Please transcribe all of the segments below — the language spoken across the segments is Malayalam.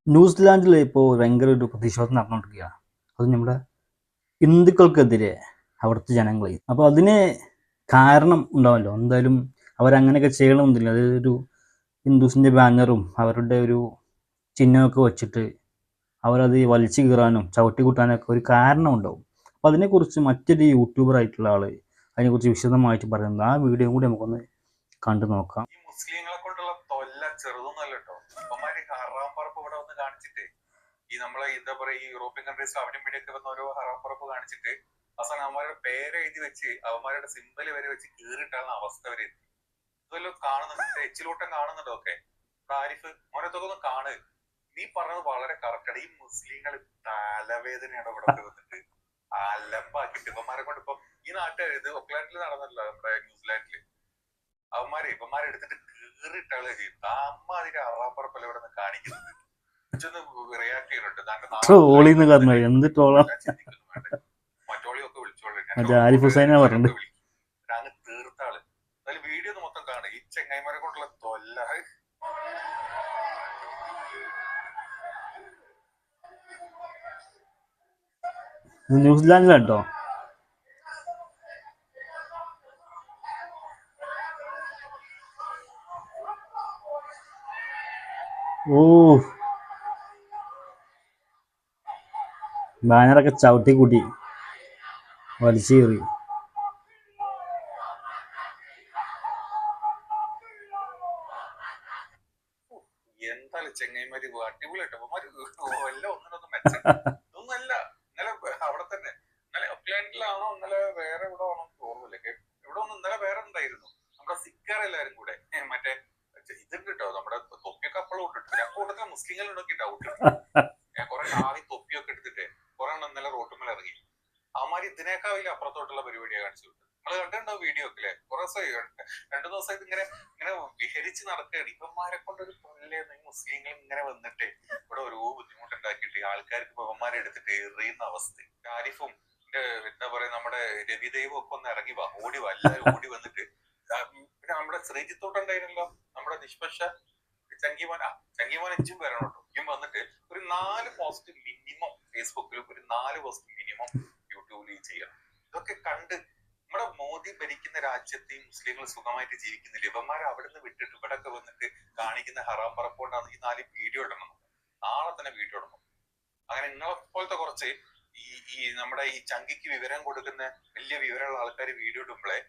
ന്യൂസിലാൻഡിൽ ഇപ്പോൾ ഭയങ്കര ഒരു പ്രതിഷേധം നടന്നുകൊണ്ടിരിക്കുകയാണ്. അത് നമ്മുടെ ഹിന്ദുക്കൾക്കെതിരെ അവിടുത്തെ ജനങ്ങൾ. അപ്പോൾ അതിന് കാരണം ഉണ്ടാവല്ലോ, എന്തായാലും അവരങ്ങനെയൊക്കെ ചെയ്യണമെന്നില്ല. അതൊരു ഹിന്ദുസിൻ്റെ ബാനറും അവരുടെ ഒരു ചിഹ്നമൊക്കെ വെച്ചിട്ട് അവരത് വലിച്ചു കീറാനും ചവിട്ടി കൂട്ടാനൊക്കെ ഒരു കാരണം ഉണ്ടാവും. അപ്പോൾ അതിനെക്കുറിച്ച് മറ്റൊരു യൂട്യൂബറായിട്ടുള്ള ആൾ അതിനെക്കുറിച്ച് വിശദമായിട്ട് പറയുന്നത്, ആ വീഡിയോ കൂടി നമുക്കൊന്ന് കണ്ടു നോക്കാം. ഈ മുസ്ലിങ്ങളെ കൊണ്ടുള്ള തൊല്ല ചെറുതൊന്നല്ല കേട്ടോ. അവന്മാര് ഹറാം പറപ്പ് ഇവിടെ വന്ന് കാണിച്ചിട്ട് ഈ നമ്മളെ എന്താ പറയാ, ഈ യൂറോപ്യൻ കൺട്രീസ് അവിടെയും ഇവിടെയൊക്കെ വന്ന ഓരോ ഹറാം പറപ്പ് കാണിച്ചിട്ട് അവസാനം അവന്മാരുടെ പേര് എഴുതി വെച്ച് അവന്മാരുടെ സിമ്പല് വരെ വെച്ച് കീറിട്ടാണ് അവസ്ഥ വരെ എത്തി. ഇതെല്ലാം കാണുന്നുണ്ട്, എച്ചിലോട്ടം കാണുന്നുണ്ടോ ഒക്കെ. ആരിഫ് മോനത്തൊക്കെ ഒന്ന് കാണ്. നീ പറഞ്ഞത് വളരെ കറക്റ്റാണ്. ഈ മുസ്ലിങ്ങൾ തലവേദനയാണ് ഇവിടെ വന്നിട്ട് അലമ്പാക്കിട്ട് ഇവന്മാരെ കൊണ്ട് ഇപ്പം ഈ നാട്ടുകാർ ഇത് ഒക്ലാൻഡിൽ നടന്നല്ലോ, നമ്മുടെ ന്യൂസിലാൻഡില് ഇവന്മാരെ എടുത്തിട്ട് കീറിട്ടാളെ ചെയ്യും. അമ്മ അതിന്റെ അറാപ്പറപ്പല്ല ഇവിടെ നിന്ന് കാണിക്കുന്നത്. റിയാക്ട് ചെയ്യുന്നുണ്ട്. മറ്റോളിയൊക്കെ വിളിച്ചോളൂ, അങ്ങ് തീർത്താള്. അതിൽ വീഡിയോ മൊത്തം കാണും. ഈ ചെങ്ങായിമാരെ കൊണ്ടുള്ള തൊല്ല ന്യൂസിലാൻഡിലാട്ടോ. ഓ, ബാനറൊക്കെ ചവിട്ടി കൂട്ടി വലിച്ചു കയറി. എന്തായാലും ചെങ്ങൈമാര് അടിപൊളിയായിട്ട് എല്ലാം ഒന്നിനൊന്നും മെച്ചം ഒന്നല്ല. ഇന്നലെ അവിടെ തന്നെ ഇന്നലെ ഒക്ലാൻഡിലാണോ ഇന്നലെ വേറെ ഇവിടെ ആണോ ഓർമ്മയില്ല. ഇവിടെ ഒന്ന് ഇന്നലെ വേറെ ഉണ്ടായിരുന്നു. നമ്മുടെ സിക്കാരെല്ലാരും കൂടെ മറ്റേ ഇതുണ്ട് കേട്ടോ, നമ്മുടെ തൊപ്പിയൊക്കെ അപ്പോഴും ഇട്ടിട്ട് ഞാൻ കൂടുതൽ മുസ്ലിങ്ങളുണ്ടൊക്കെ ഡൗട്ട്. കുറെ ആവി തൊപ്പിയൊക്കെ എടുത്തിട്ട് കുറെ എണ്ണം ഇന്നലെ റോട്ടുമ്മൽ ഇറങ്ങി. അവന്മാര് ഇതിനേക്കാൾ വലിയ അപ്പുറത്തോട്ടുള്ള പരിപാടിയാണ് കാണിച്ചു വിട്ടത്. നമ്മൾ കണ്ടിട്ടുണ്ടാവും വീഡിയോ ഒക്കെ അല്ലെ. കുറെ രണ്ടു ദിവസമായിട്ട് ഇങ്ങനെ ഇങ്ങനെ വിഹരിച്ച് നടക്കുകയാണ്. ഇവന്മാരെ കൊണ്ടൊരു തൊല്ലേന്ന്. ഈ മുസ്ലിങ്ങൾ ഇങ്ങനെ വന്നിട്ട് ഇവിടെ ഓരോ ബുദ്ധിമുട്ടുണ്ടാക്കിയിട്ട് ആൾക്കാർക്ക് ഇവന്മാരെ എടുത്തിട്ട് എറിയുന്ന അവസ്ഥ. ആരിഫും എന്താ പറയാ, നമ്മുടെ രവിദേവും ഒക്കെ ഒന്ന് ഇറങ്ങി വാ, ഓടി വാ, എല്ലാവരും ഓടി വന്നിട്ട്. പിന്നെ നമ്മുടെ ശ്രീജിത്തോട്ടുണ്ടായിരുന്നല്ലോ, നമ്മുടെ നിഷ്പക്ഷ ചങ്കിമോൻ എഞ്ചും വരണം കേട്ടോ. ഇയും വന്നിട്ട് ഒരു 4 പോസ്റ്റ് മിനിമം ഫേസ്ബുക്കിലും ഒരു 4 പോസ്റ്റ് മിനിമം യൂട്യൂബിൽ ചെയ്യണം. ഇതൊക്കെ കണ്ട് നമ്മുടെ മോദി ഭരിക്കുന്ന രാജ്യത്ത് ഈ മുസ്ലിങ്ങൾ സുഖമായിട്ട് ജീവിക്കുന്നില്ല. ഇവന്മാരെ അവിടുന്ന് വിട്ടിട്ട് ഇവിടൊക്കെ വന്നിട്ട് കാണിക്കുന്ന ഹറാം പറപ്പോണ്ടാണ് ഈ 4 വീഡിയോ ഇടണം. നാളെ തന്നെ വീഡിയോ ഇടണം. അങ്ങനെ നിങ്ങളെ പോലത്തെ കുറച്ച് ഈ നമ്മുടെ ഈ ചങ്കിക്ക് വിവരം കൊടുക്കുന്ന വലിയ വിവരമുള്ള ആൾക്കാർ വീഡിയോ ഇടുമ്പോഴേ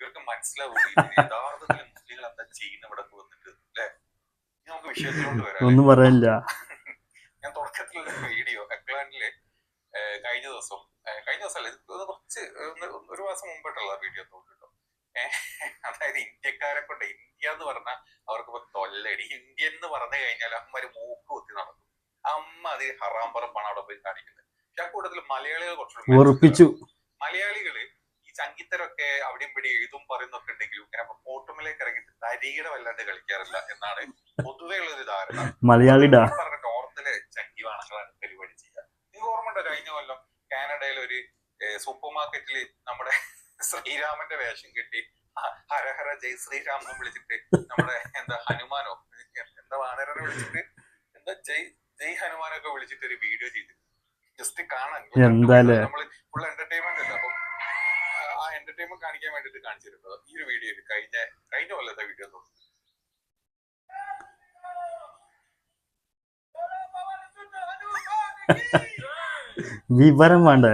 ഇവർക്ക് മനസ്സിലാവും യഥാർത്ഥത്തിൽ മുസ്ലിങ്ങൾ എന്താ ചെയ്യുന്ന ഇവിടെ വന്നിട്ട് അല്ലെ. നമുക്ക് വിഷയത്തിലോട്ട് വരാം. ഒന്നും പറയാനില്ല. ഞാൻ തുടക്കത്തിലുള്ള വീഡിയോ ഒക്ലാൻഡില് കഴിഞ്ഞ ദിവസമല്ല, ഇത് കുറച്ച് ഒരു മാസം മുമ്പിട്ടുള്ള വീഡിയോ തോന്നിട്ടോ. അതായത് ഇന്ത്യക്കാരെ കൊണ്ട് ഇന്ത്യ എന്ന് പറഞ്ഞാൽ അവർക്കിപ്പോ തൊല്ലടി. ഇന്ത്യൻ എന്ന് പറഞ്ഞു കഴിഞ്ഞാൽ അമ്മര് മൂക്ക് കുത്തി നടക്കും. അമ്മ അത് ഹറാം പറപ്പാണ് അവിടെ പോയി കാണിക്കുന്നത്. പക്ഷെ ആ കൂട്ടത്തിൽ മലയാളികൾ കുറച്ചുകൂടി മലയാളികള് ഈ ചങ്കിത്തരൊക്കെ അവിടെയും ഇവിടെ എഴുതും പറയുന്നൊക്കെ ഉണ്ടെങ്കിലും ഇങ്ങനെ ഓട്ടുമലേക്ക് ഇറങ്ങിയിട്ട് തരികിട വല്ലാണ്ട് കളിക്കാറില്ല എന്നാണ് പൊതുവെ ഉള്ളൊരു ധാരണ. മലയാളിയുടെ നോർത്തിലെ ചങ്കിവാണങ്ങളാണ് പരിപാടി ചെയ്യുക. നിങ്ങൾക്ക് ഓർമ്മ ഉണ്ടോ, കഴിഞ്ഞ കൊല്ലം കാനഡയിൽ ഒരു സൂപ്പർ മാർക്കറ്റിൽ നമ്മുടെ ശ്രീരാമന്റെ വേഷം കെട്ടി ഹരഹര ജയ് ശ്രീരാം എന്ന് വിളിച്ചിട്ട് നമ്മുടെ എന്താ ഹനുമാനോ എന്താ വാനരനെ വിളിച്ചിട്ട് എന്താ ജയ് ഹനുമാനൊക്കെ വിളിച്ചിട്ട് ഒരു വീഡിയോ ചെയ്തു. ജസ്റ്റ് കാണാൻ നമ്മള് ഫുൾ എന്റർടൈൻമെന്റ് അല്ല. അപ്പം ആ എന്റർടൈൻമെന്റ് കാണിക്കാൻ വേണ്ടിട്ട് കാണിച്ചിരുന്നത് ഈ ഒരു വീഡിയോ കഴിഞ്ഞ കൊല്ലത്തെ വീഡിയോ തോന്നുന്നു. വിവരം വേണ്ടേ?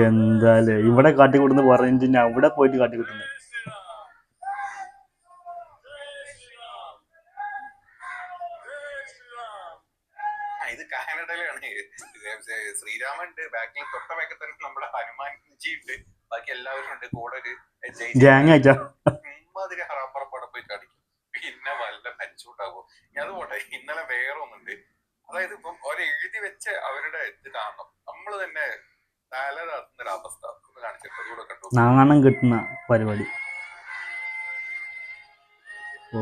എന്തായാലും ഇവിടെ കാട്ടിക്കൂട്ടുന്ന പറഞ്ഞിട്ട് അവിടെ പോയിട്ട് കാട്ടിക്കൂട്ടുന്നത്. ഇത് കാനഡയിലാണ്. ശ്രീരാമൻ ഉണ്ട് ബാക്കിൽ, തൊട്ടമൊക്കെ തന്നെ നമ്മുടെ ഹനുമാൻ ജി ഉണ്ട്, ബാക്കി എല്ലാവരും ഉണ്ട്. കൂടെ ഒരു ഇമ്മാതിരി ഹറാപ്പറപ്പടെ പോയി കാണിക്കും. പിന്നെ വല്ല മെച്ചൂട്ടാകും. അത് പോട്ടെ, ഇന്നലെ വേറെ ഒന്നുണ്ട്. അതായത് ഇപ്പം എഴുതി വെച്ച് അവരുടെ ഇത് കാണണം. നമ്മള് തന്നെ തലതാത്തുന്ന അവസ്ഥ ഒന്ന് കാണിച്ചിട്ട് അതുകൂടെ കണ്ടു. നാണം കിട്ടുന്ന പരിപാടി. ഓ,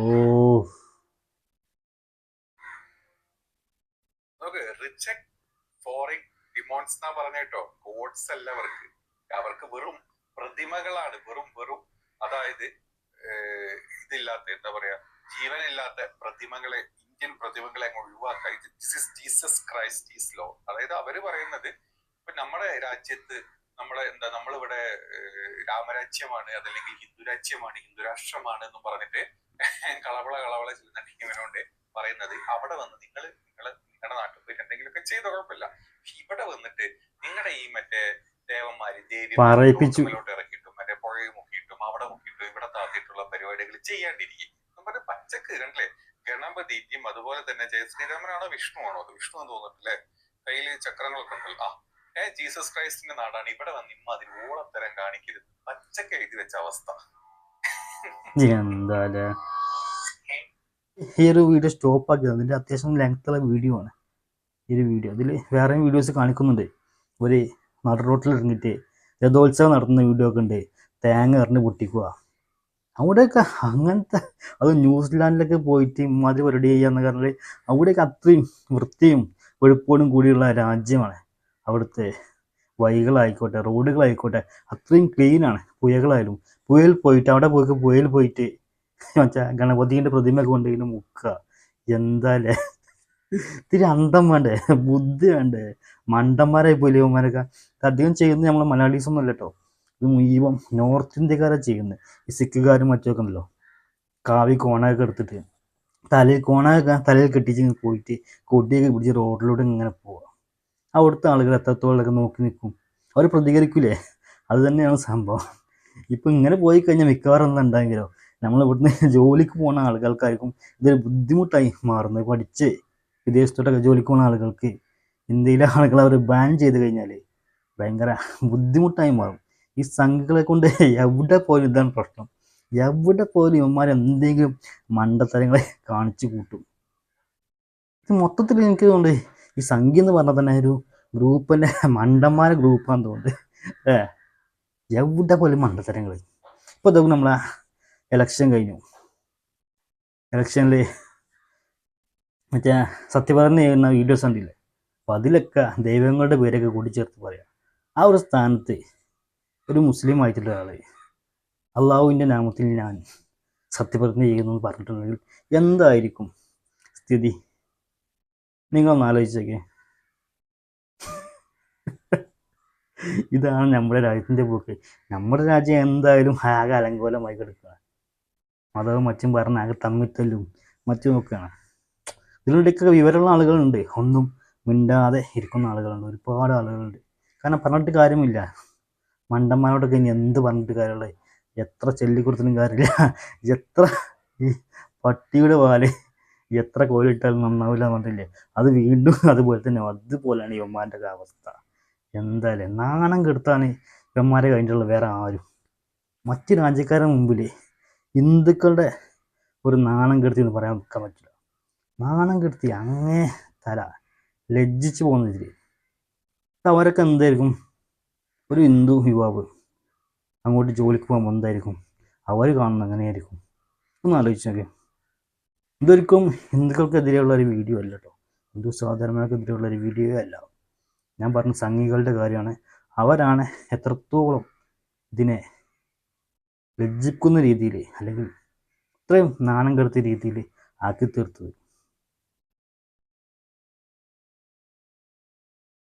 റിജക്ട് ഫോറിൻ ഡിമോൺസ് എന്നാ പറഞ്ഞേട്ടോ. ഗോഡ്സ് അല്ല അവർക്ക് വെറും പ്രതിമകളാണ്. വെറും അതായത് ഇതില്ലാത്ത എന്താ പറയാ, ജീവനില്ലാത്ത പ്രതിമകളെ, ഇന്ത്യൻ പ്രതിമകളെ അങ്ങ് ഒഴിവാക്കുക. Jesus Christ is law. അതായത് അവര് പറയുന്നത് ഇപ്പൊ നമ്മുടെ രാജ്യത്ത് നമ്മളിവിടെ രാമരാജ്യമാണ്, അതല്ലെങ്കിൽ ഹിന്ദുരാജ്യമാണ്, ഹിന്ദുരാഷ്ട്രമാണ് എന്ന് പറഞ്ഞിട്ട് കളവള ചെയ്യുന്നുണ്ടെങ്കിൽ ഇവനോട് പറയുന്നത് അവിടെ വന്ന് നിങ്ങളുടെ നാട്ടിൽ പോയിട്ട് എന്തെങ്കിലുമൊക്കെ ചെയ്ത കുഴപ്പമില്ല. ഇവിടെ വന്നിട്ട് നിങ്ങളുടെ ഈ മറ്റേ ദേവന്മാര് ദേവിമാരോട്ട് ഇറക്കിയിട്ടും മറ്റേ പുഴയിൽ മുക്കിയിട്ടും അവിടെ മുക്കിയിട്ടും ഇവിടെ താത്തിയിട്ടുള്ള പരിപാടികൾ ചെയ്യാണ്ടിരിക്കും. നമ്മുടെ പച്ചക്ക് കണ്ടില്ലേ, ഗണപതിക്കും അതുപോലെ തന്നെ ജയശ്രീരാമനാണോ വിഷ്ണുവാണോ, അത് വിഷ്ണു എന്ന് തോന്നിട്ടില്ലേ, കയ്യില് ചക്രങ്ങളൊക്കെ ഉണ്ടല്ലോ. ജീസസ് ക്രൈസ്റ്റിന്റെ നാടാണ്, ഇവിടെ വന്ന് അതിന് ഓളത്തരം കാണിക്കരുത്, പച്ചക്ക് എഴുതി വെച്ച അവസ്ഥ. എന്താ ഈ ഒരു വീഡിയോ സ്റ്റോപ്പ് ആക്കിയത് അതിൻ്റെ അത്യാവശ്യം ലെങ്ത്തുള്ള വീഡിയോ ആണ് ഈ ഒരു വീഡിയോ. ഇതിൽ വേറെ വീഡിയോസ് കാണിക്കുന്നുണ്ട്. ഒരു നട റോട്ടിൽ ഇറങ്ങിയിട്ട് രഥോത്സവം നടത്തുന്ന വീഡിയോ ഒക്കെ ഉണ്ട്, തേങ്ങ എറിഞ്ഞ് പൊട്ടിക്കുക അവിടെയൊക്കെ. അങ്ങനത്തെ അത് ന്യൂസിലാൻഡിലൊക്കെ പോയിട്ട് ഇമാതിരി പരിപാടി ചെയ്യാന്ന് പറഞ്ഞാൽ അവിടെയൊക്കെ അത്രയും വൃത്തിയും വെളുപ്പോടും കൂടിയുള്ള രാജ്യമാണ് അവിടുത്തെ. വഴികളായിക്കോട്ടെ, റോഡുകളായിക്കോട്ടെ, അത്രയും ക്ലീനാണ്. പുഴകളായാലും പുഴയിൽ പോയിട്ട് അവിടെ പുഴയിൽ പോയിട്ട് മറ്റേ ഗണപതിൻ്റെ പ്രതിമയൊക്കെ കൊണ്ടിങ്ങനെ മുക്കുക. എന്താല്ലേ, ഇത്തിരി അന്തം വേണ്ടേ, ബുദ്ധി വേണ്ടേ? മണ്ടന്മാരായി പോയില്ലേ ഇവന്മാരൊക്കെ. അധികം ചെയ്യുന്നത് നമ്മൾ മലയാളീസ് ഒന്നും അല്ല കേട്ടോ, ഇത് മുഴുവൻ നോർത്ത് ഇന്ത്യക്കാരാണ് ചെയ്യുന്നത്. ഈ സിക്കുകാരും മറ്റൊക്കെ ഉണ്ടല്ലോ, കാവി കോണയൊക്കെ എടുത്തിട്ട് തലയിൽ കെട്ടിച്ച് പോയിട്ട് കൊടിയൊക്കെ പിടിച്ച് റോഡിലൂടെ ഇങ്ങനെ പോവുക. അവിടുത്തെ ആളുകൾ എത്രത്തോളമൊക്കെ നോക്കി നിൽക്കും, അവർ പ്രതികരിക്കൂലേ? അത് തന്നെയാണ് സംഭവം. ഇപ്പം ഇങ്ങനെ പോയി കഴിഞ്ഞാൽ മിക്കവാറും ഒന്നും ഉണ്ടായെങ്കിലോ നമ്മൾ ഇവിടുന്ന് ജോലിക്ക് പോകുന്ന ആളുകൾക്കായിരിക്കും ഇതൊരു ബുദ്ധിമുട്ടായി മാറുന്നത്. പഠിച്ച് വിദേശത്തോട്ടൊക്കെ ജോലിക്ക് പോകുന്ന ആളുകൾക്ക് ഇന്ത്യയിലെ ആളുകൾ അവർ ബാൻ ചെയ്ത് കഴിഞ്ഞാൽ ഭയങ്കര ബുദ്ധിമുട്ടായി മാറും. ഈ സംഘങ്ങളെ കൊണ്ട് എവിടെ പോലും ഇതാണ് പ്രശ്നം. എവിടെ പോലും ഇവന്മാർ എന്തെങ്കിലും മണ്ടത്തരങ്ങളെ കാണിച്ചു കൂട്ടും. ഇത് മൊത്തത്തിൽ എനിക്ക് തോന്നുന്നുണ്ട് ഈ സംഖ്യ എന്ന് പറഞ്ഞാൽ തന്നെ ഒരു ഗ്രൂപ്പിൻ്റെ മണ്ടന്മാരെ ഗ്രൂപ്പാന്ന് തോന്നുന്നുണ്ട്. എവിടെ പോലും മണ്ടത്തരങ്ങൾ. ഇപ്പോൾ ഇതൊക്കെ നമ്മളെ എലക്ഷൻ കഴിഞ്ഞു. എലക്ഷനിൽ മറ്റേ സത്യപ്രതിജ്ഞ ചെയ്യുന്ന വീഡിയോസ് കണ്ടില്ലേ? അപ്പം അതിലൊക്കെ ദൈവങ്ങളുടെ പേരൊക്കെ കൂട്ടിച്ചേർത്ത് പറയാം. ആ ഒരു സ്ഥാനത്ത് ഒരു മുസ്ലിം ആയിട്ടുള്ള ആൾ അള്ളാഹുവിൻ്റെ നാമത്തിൽ ഞാൻ സത്യപ്രതിജ്ഞ ചെയ്യുന്നു എന്ന് പറഞ്ഞിട്ടുണ്ടെങ്കിൽ എന്തായിരിക്കും സ്ഥിതി? നിങ്ങളൊന്ന് ആലോചിച്ചേക്കേ. ഇതാണ് നമ്മുടെ രാജ്യത്തിൻ്റെ പോക്ക്. നമ്മുടെ രാജ്യം എന്തായാലും ആകെ അലങ്കോലമായി കിടക്കുക. മതവും മറ്റും പറഞ്ഞ് ആകെ തമ്മിത്തല്ലും മറ്റും ഒക്കെയാണ്. ഇതിലൂടെയൊക്കെ വിവരമുള്ള ആളുകളുണ്ട്, ഒന്നും മിണ്ടാതെ ഇരിക്കുന്ന ആളുകളുണ്ട്, ഒരുപാട് ആളുകളുണ്ട്. കാരണം പറഞ്ഞിട്ട് കാര്യമില്ല, മണ്ടന്മാരോടൊക്കെ ഇനി എന്ത് പറഞ്ഞിട്ട് കാര്യമുള്ളത്? എത്ര ചൊല്ലിക്കൊടുത്തിട്ടും കാര്യമില്ല. എത്ര ഈ പട്ടിയുടെ പാല് എത്ര കോലിട്ടാലും നന്നാവില്ല പറഞ്ഞില്ലേ, അത് വീണ്ടും അതുപോലെയാണ് ഇവന്മാരുടെ അവസ്ഥ. എന്തായാലും നാണം കെടുത്താണ് ഇവന്മാരെ കഴിഞ്ഞിട്ടുള്ള വേറെ ആരും. മറ്റ് രാജ്യക്കാരുടെ മുമ്പിൽ ഹിന്ദുക്കളുടെ ഒരു നാണം കെടുത്തി എന്ന് പറയാൻ നിൽക്കാൻ പറ്റില്ല. നാണം കെടുത്തി അങ്ങേ തല ലജ്ജിച്ച് പോകുന്നതിൽ അവരൊക്കെ എന്തായിരിക്കും? ഒരു ഹിന്ദു യുവാവ് അങ്ങോട്ട് ജോലിക്ക് പോകുമ്പോൾ എന്തായിരിക്കും അവർ കാണുന്നത്? അങ്ങനെയായിരിക്കും. ഒന്ന് ആലോചിച്ച് നോക്കിയാൽ. ഇതൊരിക്കും ഹിന്ദുക്കൾക്കെതിരെയുള്ള ഒരു വീഡിയോ അല്ല കേട്ടോ, ഹിന്ദു സഹോദരന്മാർക്കെതിരെയുള്ള ഒരു വീഡിയോ അല്ല. ഞാൻ പറഞ്ഞ സംഘികളുടെ കാര്യമാണ്. അവരാണ് എത്രത്തോളം ഇതിനെ ലജ്ജിക്കുന്ന രീതിയിൽ അല്ലെങ്കിൽ ഇത്രയും നാണം കെടുത്തിയ രീതിയിൽ ആക്കി തീർത്തത്.